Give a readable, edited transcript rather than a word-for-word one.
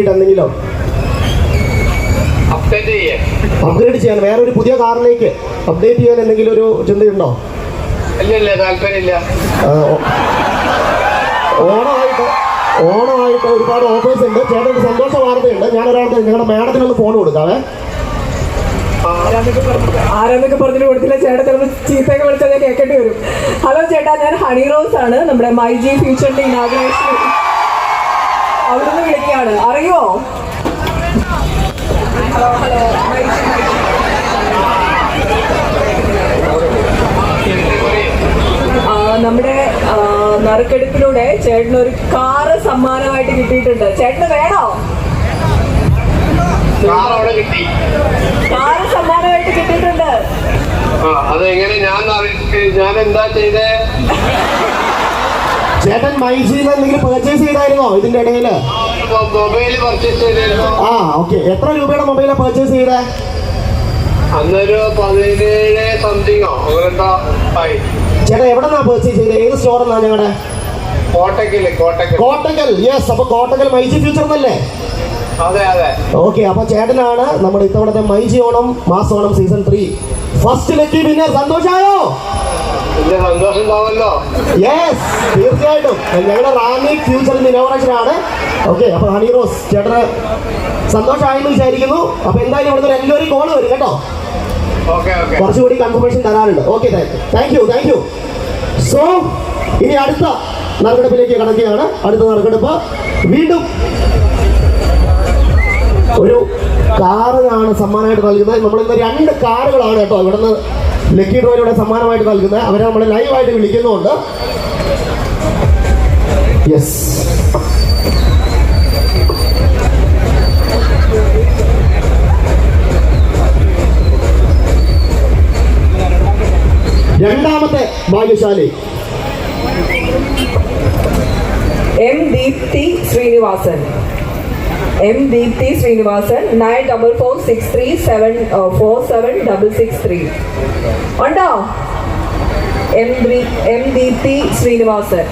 എന്തെങ്കിലോ upgrade ചെയ്യാൻ വേറെ ഒരു പുതിയ കാറിലേക്ക് അപ്ഡേറ്റ് ചെയ്യാൻ എന്തെങ്കിലും ഒരു ചിന്തയുണ്ടോ? ഓണമായിട്ട് ഒരുപാട് ഓഫേഴ്സ് ഉണ്ട്. ചേട്ടൻ സന്തോഷ വാർത്തയുണ്ട്. ഞാൻ ഒരാൾക്ക് നിങ്ങളുടെ മാഡത്തിനൊന്ന് ഫോൺ കൊടുക്കാവേ. ആരാന്നൊക്കെ പറഞ്ഞു കൊടുത്തില്ല. ചേട്ടാ ചിലപ്പോൾ ചീത്തയൊക്കെ വിളിച്ചാൽ ഞാൻ കേൾക്കേണ്ടി വരും. ഹലോ ചേട്ടാ, ഞാൻ ഹണി റോസ് ആണ്. നമ്മുടെ മൈജി ഫ്യൂച്ചറിന്റെ ഇനാഗുറേഷൻ അവിടുന്ന് വിളിക്കുകയാണ്. അറിയുമോ? ഹലോ ഹലോ നമ്മുടെ നറുക്കെടുപ്പിലൂടെ ചേട്ടനൊരു കാറ് സമ്മാനമായിട്ട് കിട്ടിയിട്ടുണ്ട്. ചേട്ടന് വേണോ? കാറ് സമ്മാനമായിട്ട് കിട്ടിയിട്ടുണ്ട്. ചേട്ടൻ മൈജിന്ന് എന്തെങ്കിലും പർച്ചേസ് ചെയ്തായിരുന്നോ ഇതിന്റെ ഇടയില്? ആ ഓക്കെ. എത്ര രൂപയുടെ മൊബൈലാണ് പർച്ചേസ് ചെയ്തേ? അന്നൊരു 17 സംതിങ്ങോ ചേട്ടാ എവിടെന്നാ പർച്ചേസ് ചെയ്തത്? ഏത് സ്റ്റോർ എന്നാ? ഞങ്ങളുടെ കോട്ടക്കൽ. യെസ്. അപ്പൊ കോട്ടക്കൽ മൈജി ഫ്യൂച്ചർ എന്നല്ലേ? അതെ അതെ. ഓക്കെ. അപ്പൊ ചേട്ടനാണ് നമ്മുടെ ഇത്തവണത്തെ myG Onam mass Onam season 3 first lucky winner. സന്തോഷായോ? സന്തോഷം ഉണ്ടാവല്ലോ. യെസ്, തീർച്ചയായിട്ടും. ഞങ്ങളുടെ റാണി ഫ്യൂച്ചറിന്റെ ഇനോഗ്രേഷൻ ആണ്. ഓക്കെ. അപ്പൊ ഹണി റോസ് ചേട്ടന് സന്തോഷമായെന്ന് വിചാരിക്കുന്നു. അപ്പൊ എന്തായാലും ഇവിടുന്ന് എല്ലാവരും കോൾ വരും കേട്ടോ. കുറച്ചുകൂടി കൺഫർമേഷൻ തരാനുണ്ട്. Okay, thank you. സോ ഇനി അടുത്ത നറുക്കെടുപ്പിലേക്ക് കടക്കുകയാണ്. അടുത്ത നറുക്കെടുപ്പ് വീണ്ടും ഒരു കാറിനാണ് സമ്മാനമായിട്ട് നൽകുന്നത്. നമ്മളിന്ന് 2 കാറുകളാണ് കേട്ടോ ഇവിടുന്ന് ലക്കി ഡ്രോയിലൂടെ സമ്മാനമായിട്ട് നൽകുന്നത്. അവരെ നമ്മൾ ലൈവായിട്ട് വിളിക്കുന്നുണ്ട്. യെസ്. രണ്ടാമത്തെ ഭാഗ്യശാലി എം ദീപ്തി ശ്രീനിവാസൻ. 9446374766 ഉണ്ടോ? എം ദീപ്തി ശ്രീനിവാസൻ.